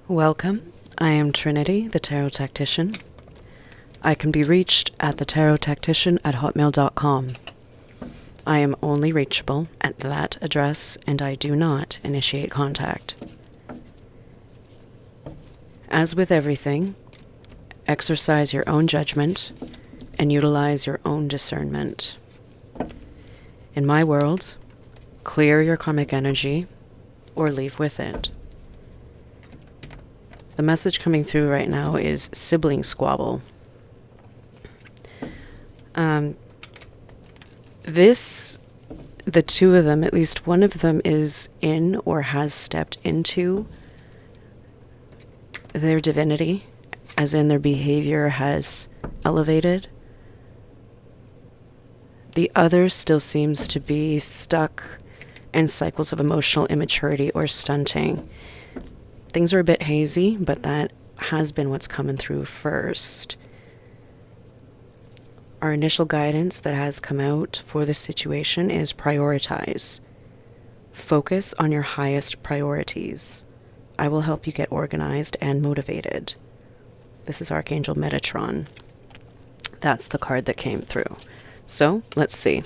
Welcome. I am Trinity, the Tarot Tactician. I can be reached at TheTarotTactician@hotmail.com. I am only reachable at that address, and I do not initiate contact. As with everything, exercise your own judgment and utilize your own discernment. In my world, clear your karmic energy or leave with it. The message coming through right now is sibling squabble. The two of them, at least one of them is in or has stepped into their divinity, as in their behavior has elevated. The other still seems to be stuck in cycles of emotional immaturity or stunting. Things are a bit hazy, but that has been what's coming through first. Our initial guidance that has come out for this situation is prioritize. Focus on your highest priorities. I will help you get organized and motivated. This is Archangel Metatron. That's the card that came through. So, let's see.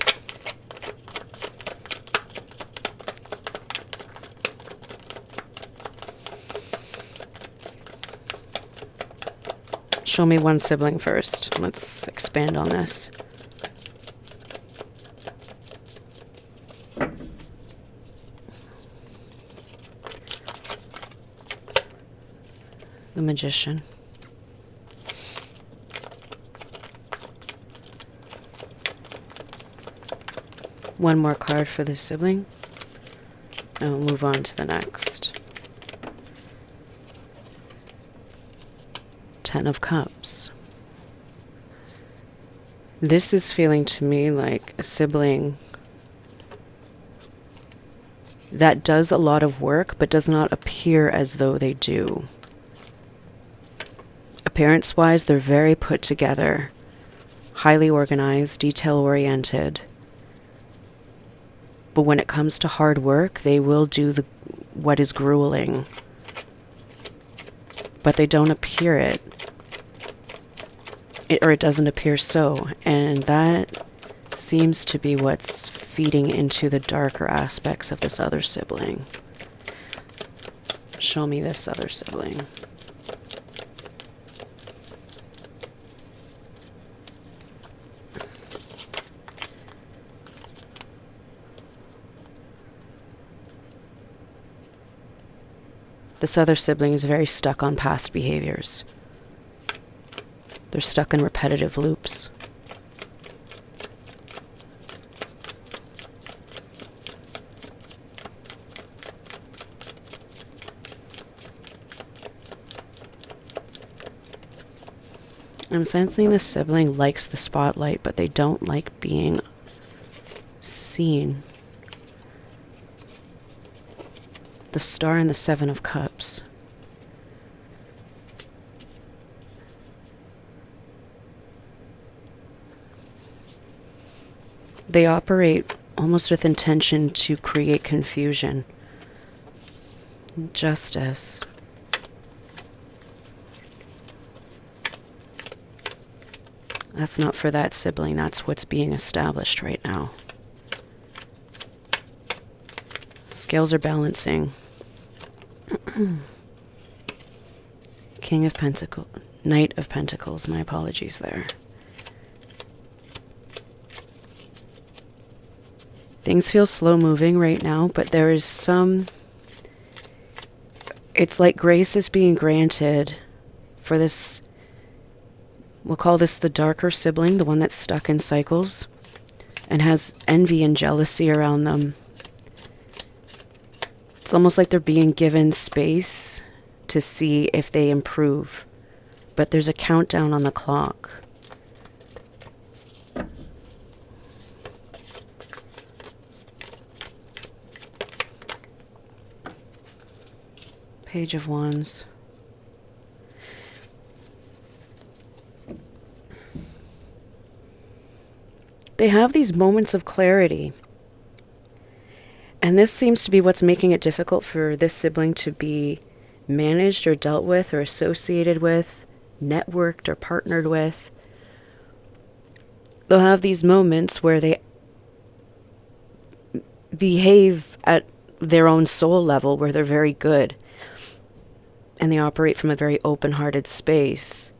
Show me one sibling first. Let's expand on this. The Magician. One more card for this sibling, and we'll move on to the next. Ten of Cups. This is feeling to me like a sibling that does a lot of work but does not appear as though they do. Appearance-wise, they're very put together, highly organized, detail-oriented. But when it comes to hard work, they will do what is grueling. But they don't appear it. Or it doesn't appear so. And that seems to be what's feeding into the darker aspects of this other sibling. Show me this other sibling. This other sibling is very stuck on past behaviors. They're stuck in repetitive loops. I'm sensing this sibling likes the spotlight, but they don't like being seen. The Star and the Seven of Cups. They operate almost with intention to create confusion. Justice. That's not for that sibling. That's what's being established right now. Scales are balancing. King of Pentacles. Knight of Pentacles. My apologies there. Things feel slow moving right now, but there is some... It's like grace is being granted for this... We'll call this the darker sibling, the one that's stuck in cycles and has envy and jealousy around them. It's almost like they're being given space to see if they improve. But there's a countdown on the clock. Page of Wands. They have these moments of clarity. And this seems to be what's making it difficult for this sibling to be managed or dealt with or associated with, networked or partnered with, they'll have these moments where they behave at their own soul level, where they're very good and they operate from a very open-hearted space.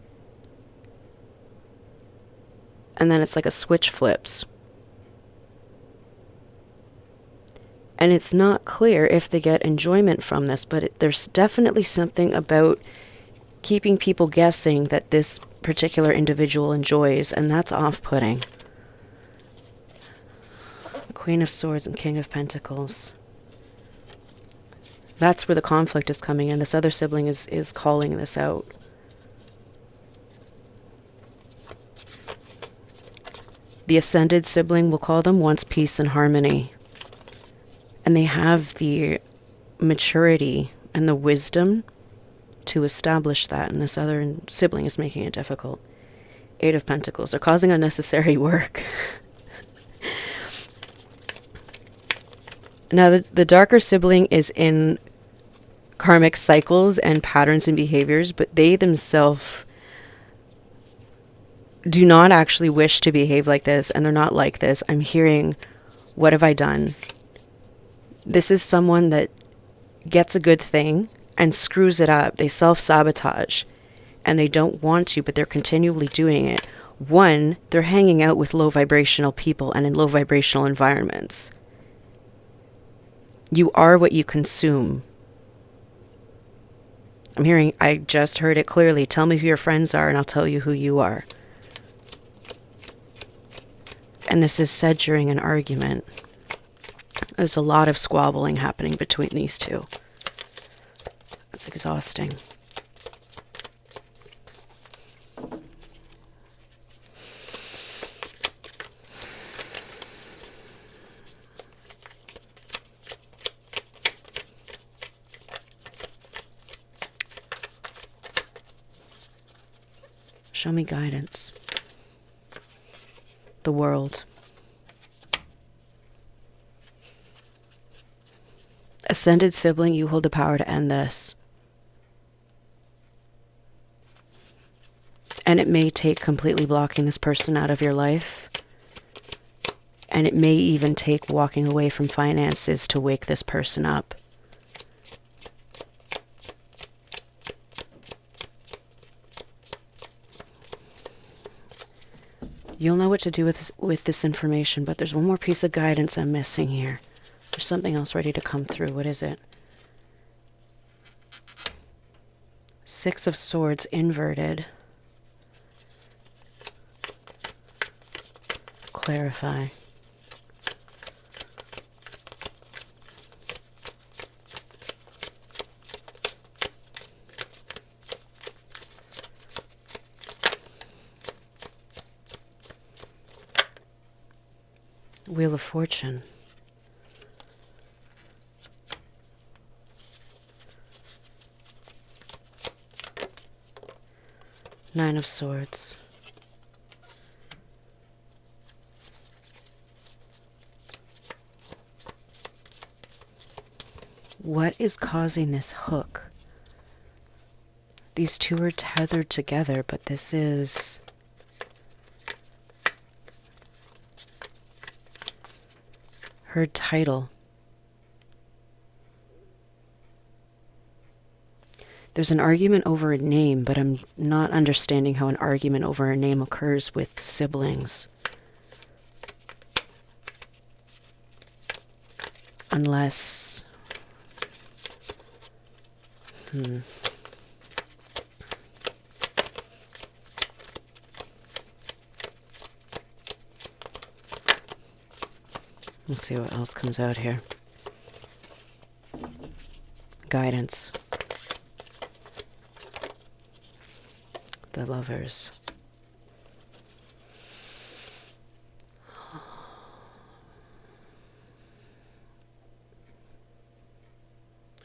And then it's like a switch flips. And it's not clear if they get enjoyment from this, but there's definitely something about keeping people guessing that this particular individual enjoys, and that's off-putting. Queen of Swords and King of Pentacles. That's where the conflict is coming in. This other sibling is calling this out. The ascended sibling, we'll call them, wants peace and harmony. And they have the maturity and the wisdom to establish that. And this other sibling is making it difficult. Eight of Pentacles. They're causing unnecessary work. Now, the darker sibling is in karmic cycles and patterns and behaviors, but they themselves do not actually wish to behave like this, and they're not like this. I'm hearing, what have I done? This is someone that gets a good thing and screws it up. They self-sabotage, and they don't want to, but they're continually doing it. One, they're hanging out with low vibrational people and in low vibrational environments. You are what you consume. I'm hearing, I just heard it clearly. Tell me who your friends are and I'll tell you who you are. And this is said during an argument. There's a lot of squabbling happening between these two. It's exhausting. Show me guidance. The world. Ascended sibling, you hold the power to end this. And it may take completely blocking this person out of your life. And it may even take walking away from finances to wake this person up. You'll know what to do with this information, but there's one more piece of guidance I'm missing here. There's something else ready to come through. What is it? Six of Swords inverted. Clarify. Wheel of Fortune. Nine of Swords. What is causing this hook? These two are tethered together, but this is... her title. There's an argument over a name, but I'm not understanding how an argument over a name occurs with siblings. Unless... Let's see what else comes out here. Guidance. The Lovers.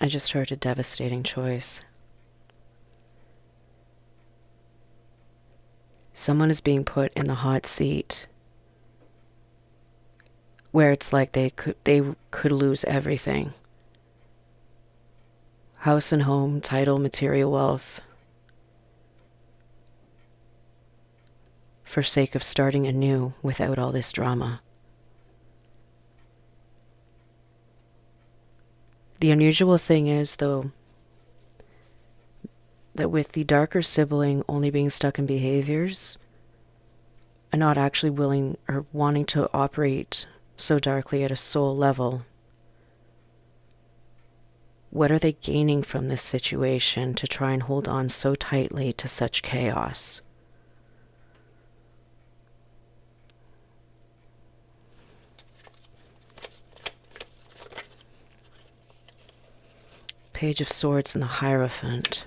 I just heard a devastating choice. Someone is being put in the hot seat where it's like they could lose everything. House and home, title, material wealth, for sake of starting anew without all this drama. The unusual thing is, though, that with the darker sibling only being stuck in behaviors and not actually willing or wanting to operate so darkly at a soul level, what are they gaining from this situation to try and hold on so tightly to such chaos? Page of Swords and the Hierophant.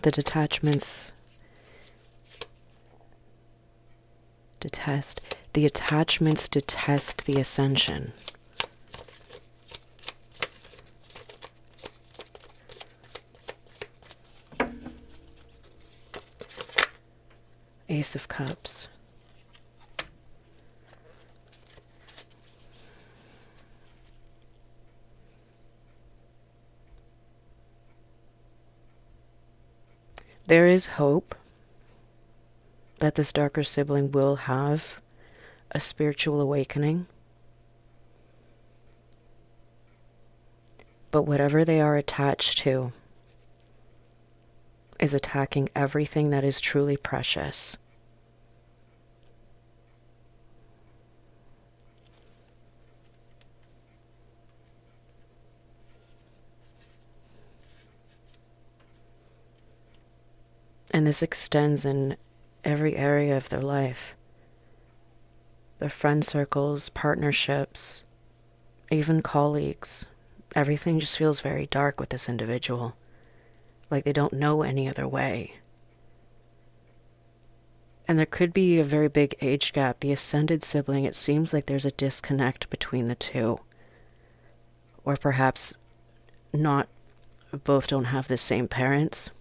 The detachments the attachments detest the ascension. Ace of Cups. There is hope that this darker sibling will have a spiritual awakening. But whatever they are attached to is attacking everything that is truly precious. And this extends in every area of their life. Their friend circles, partnerships, even colleagues. Everything just feels very dark with this individual. Like they don't know any other way. And there could be a very big age gap. The ascended sibling, it seems like there's a disconnect between the two. Or perhaps not, both don't have the same parents.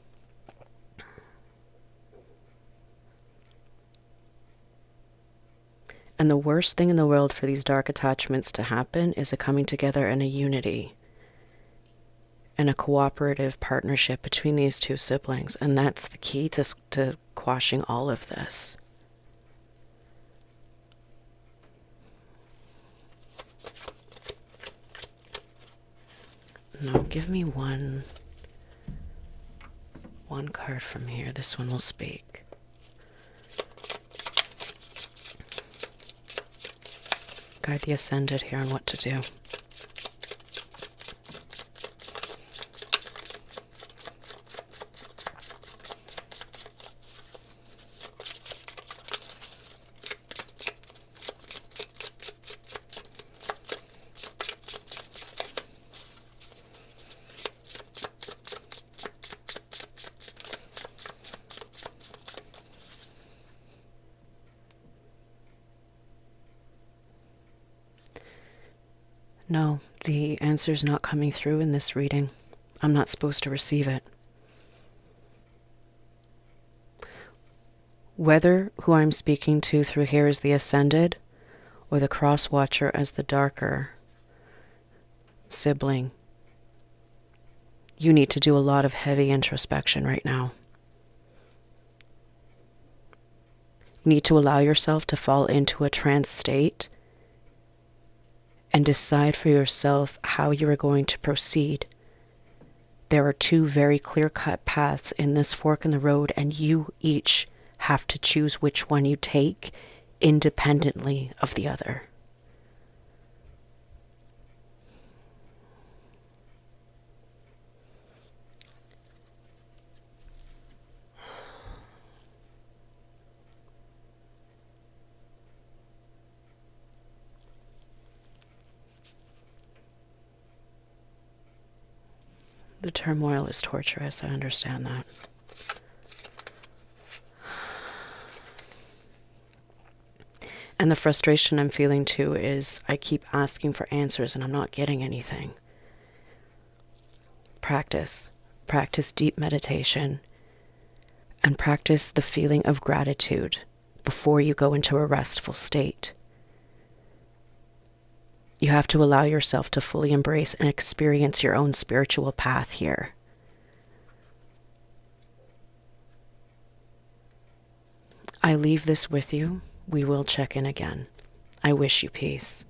And the worst thing in the world for these dark attachments to happen is a coming together and a unity and a cooperative partnership between these two siblings. And that's the key to quashing all of this. No, give me one card from here. This one will speak. Guide the Ascended here on what to do. No, the answer's not coming through in this reading. I'm not supposed to receive it. Whether who I'm speaking to through here is the Ascended or the Cross Watcher as the darker sibling, you need to do a lot of heavy introspection right now. You need to allow yourself to fall into a trance state and decide for yourself how you are going to proceed. There are two very clear-cut paths in this fork in the road, and you each have to choose which one you take independently of the other. The turmoil is torturous, I understand that. And the frustration I'm feeling too is I keep asking for answers and I'm not getting anything. Practice deep meditation and practice the feeling of gratitude before you go into a restful state. You have to allow yourself to fully embrace and experience your own spiritual path here. I leave this with you. We will check in again. I wish you peace.